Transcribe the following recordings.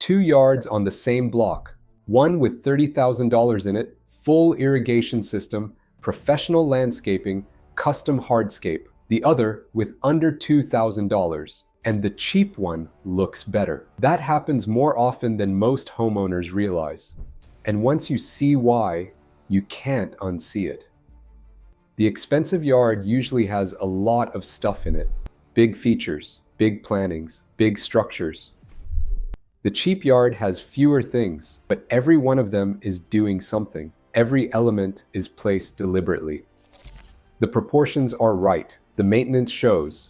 Two yards on the same block, one with $30,000 in it, full irrigation system, professional landscaping, custom hardscape. The other with under $2,000, and the cheap one looks better. That happens more often than most homeowners realize. And once you see why, you can't unsee it. The expensive yard usually has a lot of stuff in it. Big features, big plantings, big structures. The cheap yard has fewer things, but every one of them is doing something. Every element is placed deliberately. The proportions are right, the maintenance shows,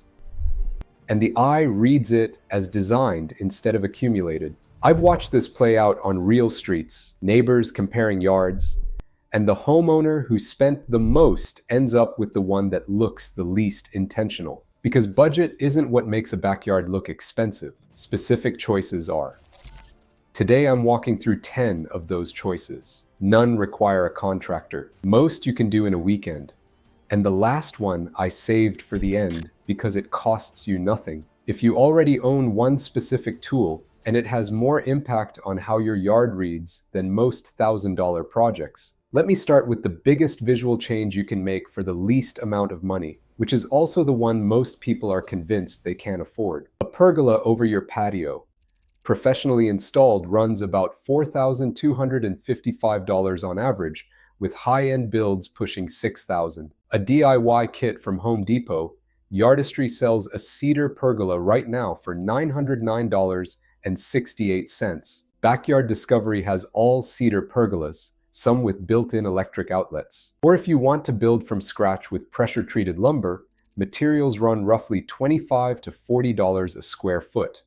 and the eye reads it as designed instead of accumulated. I've watched this play out on real streets, neighbors comparing yards, and the homeowner who spent the most ends up with the one that looks the least intentional. Because budget isn't what makes a backyard look expensive. Specific choices are. Today I'm walking through 10 of those choices. None require a contractor. Most you can do in a weekend. And the last one I saved for the end because it costs you nothing. If you already own one specific tool and it has more impact on how your yard reads than most $1,000 projects. Let me start with the biggest visual change you can make for the least amount of money, which is also the one most people are convinced they can't afford. A pergola over your patio. Professionally installed runs about $4,255 on average, with high-end builds pushing $6,000. A DIY kit from Home Depot, Yardistry sells a cedar pergola right now for $909.68. Backyard Discovery has all cedar pergolas, some with built-in electric outlets. Or if you want to build from scratch with pressure-treated lumber, materials run roughly $25 to $40 a square foot.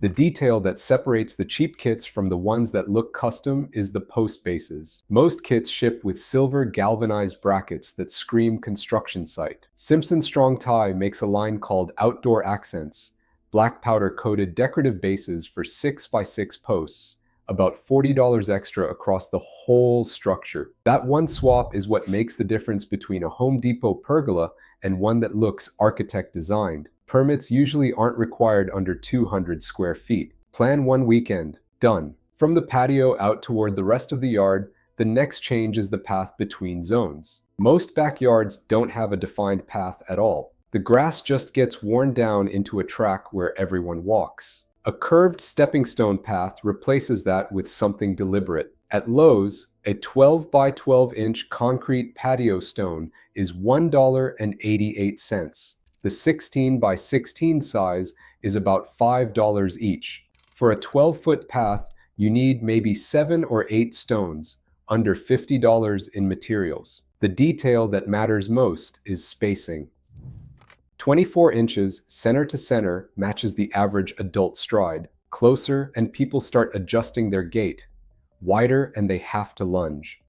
The detail that separates the cheap kits from the ones that look custom is the post bases. Most kits ship with silver galvanized brackets that scream construction site. Simpson Strong Tie makes a line called Outdoor Accents, black powder coated decorative bases for 6x6 posts, about $40 extra across the whole structure. That one swap is what makes the difference between a Home Depot pergola and one that looks architect designed. Permits usually aren't required under 200 square feet. Plan one weekend. Done. From the patio out toward the rest of the yard, the next change is the path between zones. Most backyards don't have a defined path at all. The grass just gets worn down into a track where everyone walks. A curved stepping stone path replaces that with something deliberate. At Lowe's, a 12 by 12 inch concrete patio stone is $1.88. The 16 by 16 size is about $5 each. For a 12-foot path, you need maybe 7 or 8 stones, under $50 in materials. The detail that matters most is spacing. 24 inches center to center matches the average adult stride. Closer and people start adjusting their gait. Wider and they have to lunge.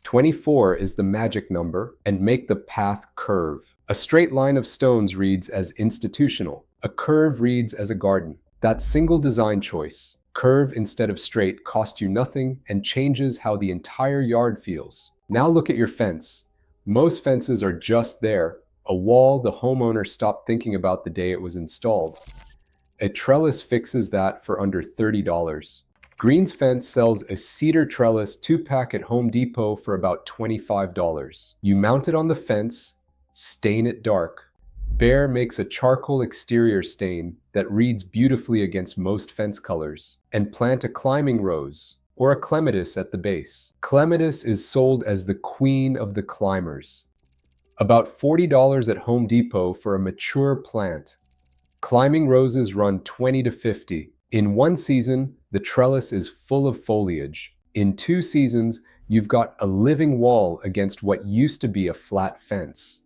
24 is the magic number, and make the path curve. A straight line of stones reads as institutional. A curve reads as a garden. That single design choice, curve instead of straight, costs you nothing and changes how the entire yard feels. Now look at your fence. Most fences are just there, a wall the homeowner stopped thinking about the day it was installed. A trellis fixes that for under $30. Green's Fence sells a cedar trellis 2-pack at Home Depot for about $25. You mount it on the fence, stain it dark. Bear makes a charcoal exterior stain that reads beautifully against most fence colors, and plant a climbing rose, or a clematis at the base. Clematis is sold as the queen of the climbers. About $40 at Home Depot for a mature plant. Climbing roses run $20 to $50. In one season, the trellis is full of foliage. In 2 seasons, you've got a living wall against what used to be a flat fence.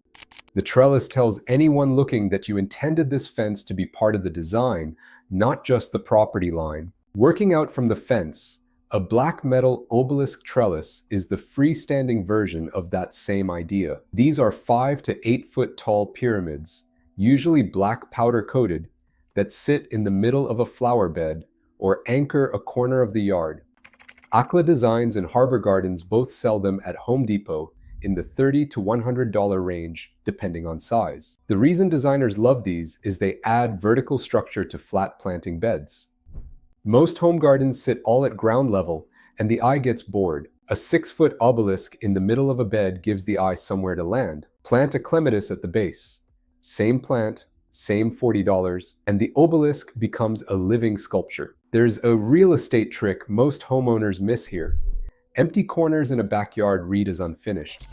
The trellis tells anyone looking that you intended this fence to be part of the design, not just the property line. Working out from the fence, a black metal obelisk trellis is the freestanding version of that same idea. These are 5 to 8 foot tall pyramids, usually black powder coated, that sit in the middle of a flower bed or anchor a corner of the yard. Akla Designs and Harbor Gardens both sell them at Home Depot in the $30 to $100 range, depending on size. The reason designers love these is they add vertical structure to flat planting beds. Most home gardens sit all at ground level, and the eye gets bored. A 6-foot obelisk in the middle of a bed gives the eye somewhere to land. Plant a clematis at the base. Same plant, same $40, and the obelisk becomes a living sculpture. There's a real estate trick most homeowners miss here. Empty corners in a backyard read as unfinished.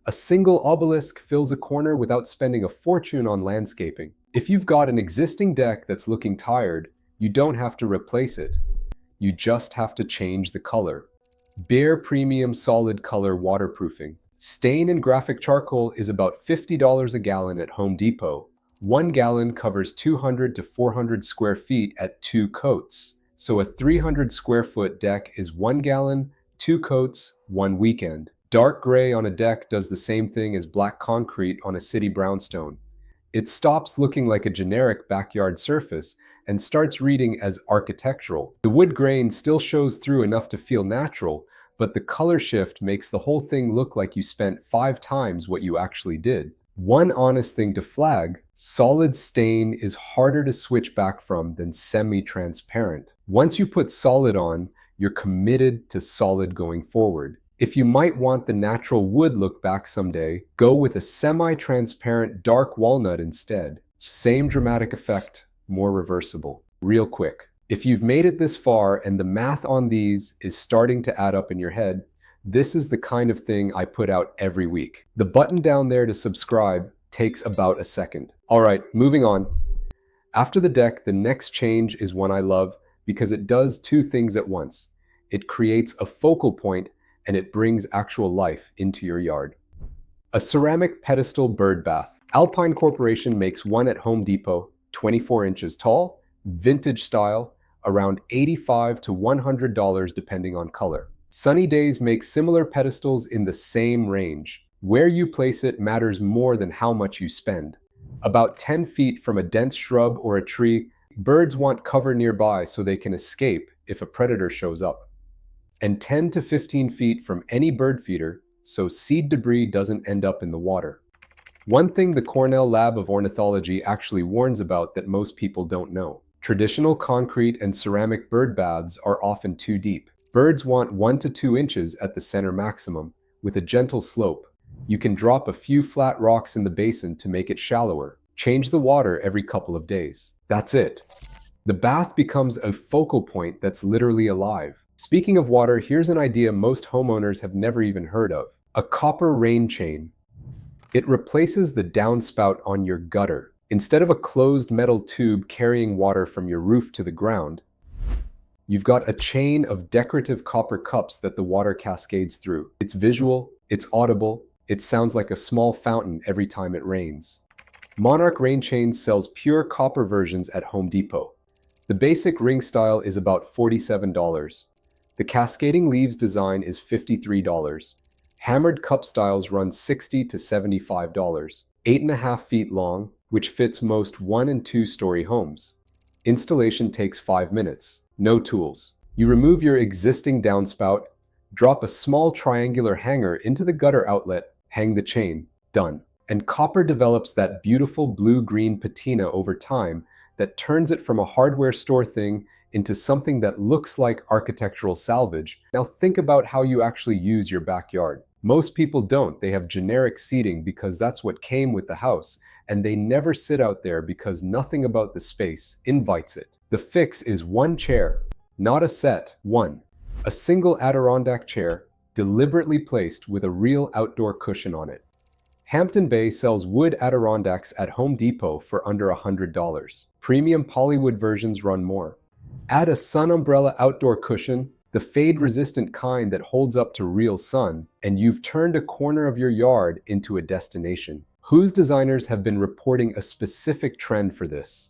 A single obelisk fills a corner without spending a fortune on landscaping. If you've got an existing deck that's looking tired, you don't have to replace it. You just have to change the color. Bare Premium Solid Color Waterproofing. Stain and graphic charcoal is about $50 a gallon at Home Depot. 1 gallon covers 200 to 400 square feet at 2 coats. So a 300 square foot deck is 1 gallon, 2 coats, 1 weekend. Dark gray on a deck does the same thing as black concrete on a city brownstone. It stops looking like a generic backyard surface and starts reading as architectural. The wood grain still shows through enough to feel natural, but the color shift makes the whole thing look like you spent 5 times what you actually did. One honest thing to flag: solid stain is harder to switch back from than semi-transparent. Once you put solid on, you're committed to solid going forward. If you might want the natural wood look back someday, go with a semi-transparent dark walnut instead. Same dramatic effect, more reversible. Real quick, if you've made it this far and the math on these is starting to add up in your head, this is the kind of thing I put out every week. The button down there to subscribe takes about a second. All right, moving on. After the deck, the next change is one I love because it does 2 things at once. It creates a focal point and it brings actual life into your yard. A ceramic pedestal bird bath. Alpine Corporation makes one at Home Depot, 24 inches tall, vintage style, around $85 to $100 depending on color. Sunny Days makes similar pedestals in the same range. Where you place it matters more than how much you spend. About 10 feet from a dense shrub or a tree, birds want cover nearby so they can escape if a predator shows up. And 10 to 15 feet from any bird feeder, so seed debris doesn't end up in the water. One thing the Cornell Lab of Ornithology actually warns about that most people don't know: traditional concrete and ceramic bird baths are often too deep. Birds want 1 to 2 inches at the center maximum, with a gentle slope. You can drop a few flat rocks in the basin to make it shallower. Change the water every couple of days. That's it. The bath becomes a focal point that's literally alive. Speaking of water, here's an idea most homeowners have never even heard of: a copper rain chain. It replaces the downspout on your gutter. Instead of a closed metal tube carrying water from your roof to the ground, you've got a chain of decorative copper cups that the water cascades through. It's visual, it's audible, it sounds like a small fountain every time it rains. Monarch Rain Chain sells pure copper versions at Home Depot. The basic ring style is about $47. The cascading leaves design is $53. Hammered cup styles run $60 to $75. 8.5 feet long, which fits most 1 and 2 story homes. Installation takes 5 minutes. No tools. You remove your existing downspout, drop a small triangular hanger into the gutter outlet, hang the chain. Done. And copper develops that beautiful blue-green patina over time that turns it from a hardware store thing into something that looks like architectural salvage. Now think about how you actually use your backyard. Most people don't. They have generic seating because that's what came with the house, and they never sit out there because nothing about the space invites it. The fix is 1 chair, not a set, 1. A single Adirondack chair, deliberately placed with a real outdoor cushion on it. Hampton Bay sells wood Adirondacks at Home Depot for under $100. Premium polywood versions run more. Add a sun umbrella outdoor cushion, the fade-resistant kind that holds up to real sun, and you've turned a corner of your yard into a destination. Whose designers have been reporting a specific trend for this?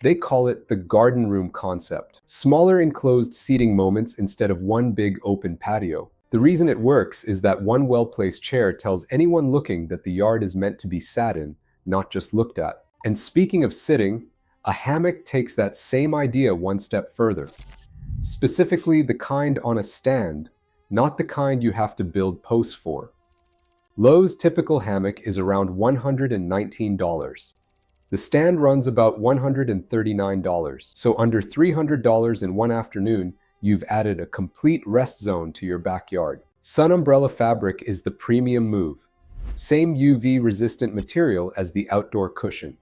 They call it the garden room concept. Smaller enclosed seating moments instead of one big open patio. The reason it works is that one well-placed chair tells anyone looking that the yard is meant to be sat in, not just looked at. And speaking of sitting, a hammock takes that same idea one step further. Specifically the kind on a stand, not the kind you have to build posts for. Lowe's typical hammock is around $119. The stand runs about $139, so under $300 in one afternoon, you've added a complete rest zone to your backyard. Sun umbrella fabric is the premium move. Same UV-resistant material as the outdoor cushion.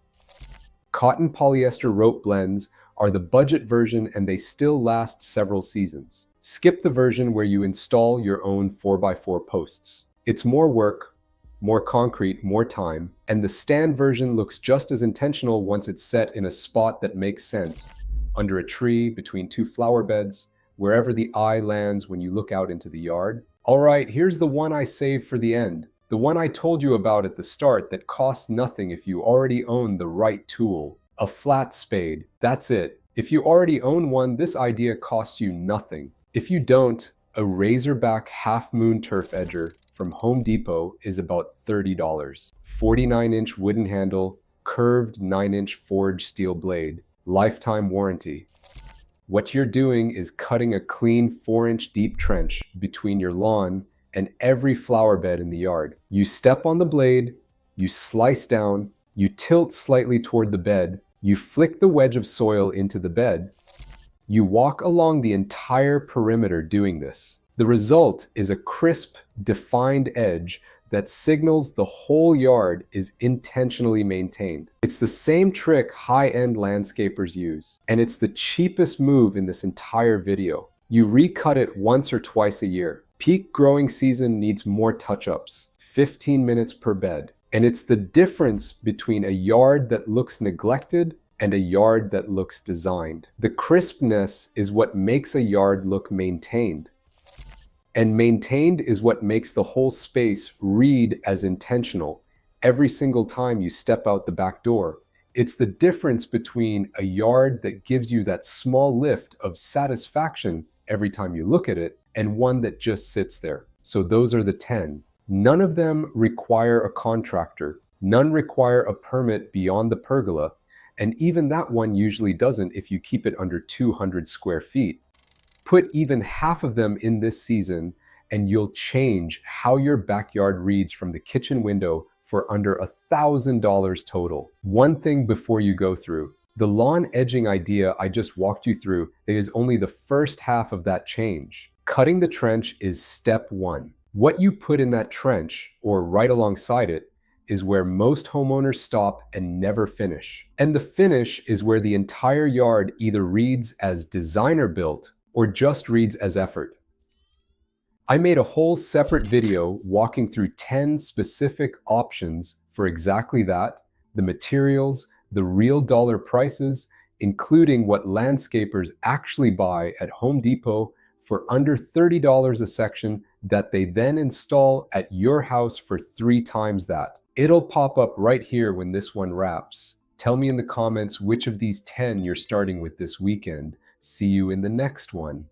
Cotton polyester rope blends are the budget version and they still last several seasons. Skip the version where you install your own 4x4 posts. It's more work, more concrete, more time, and the stand version looks just as intentional once it's set in a spot that makes sense, under a tree, between two flower beds, wherever the eye lands when you look out into the yard. All right, here's the one I saved for the end. The one I told you about at the start that costs nothing if you already own the right tool. A flat spade. That's it. If you already own one, this idea costs you nothing. If you don't, a razorback half-moon turf edger from Home Depot is about $30. 49-inch wooden handle, curved 9-inch forged steel blade, lifetime warranty. What you're doing is cutting a clean 4-inch deep trench between your lawn and every flower bed in the yard. You step on the blade, you slice down, you tilt slightly toward the bed, you flick the wedge of soil into the bed. You walk along the entire perimeter doing this. The result is a crisp, defined edge that signals the whole yard is intentionally maintained. It's the same trick high-end landscapers use, and it's the cheapest move in this entire video. You recut it once or twice a year. Peak growing season needs more touch-ups, 15 minutes per bed. And it's the difference between a yard that looks neglected and a yard that looks designed. The crispness is what makes a yard look maintained. And maintained is what makes the whole space read as intentional every single time you step out the back door. It's the difference between a yard that gives you that small lift of satisfaction every time you look at it and one that just sits there. So those are the 10. None of them require a contractor. None require a permit beyond the pergola. And even that one usually doesn't if you keep it under 200 square feet. Put even half of them in this season and you'll change how your backyard reads from the kitchen window for under $1,000 total. One thing before you go through. The lawn edging idea I just walked you through is only the first half of that change. Cutting the trench is step one. What you put in that trench, or right alongside it, is where most homeowners stop and never finish. And the finish is where the entire yard either reads as designer built or just reads as effort. I made a whole separate video walking through 10 specific options for exactly that, the materials, the real dollar prices, including what landscapers actually buy at Home Depot for under $30 a section that they then install at your house for 3 times that. It'll pop up right here when this one wraps. Tell me in the comments which of these 10 you're starting with this weekend. See you in the next one.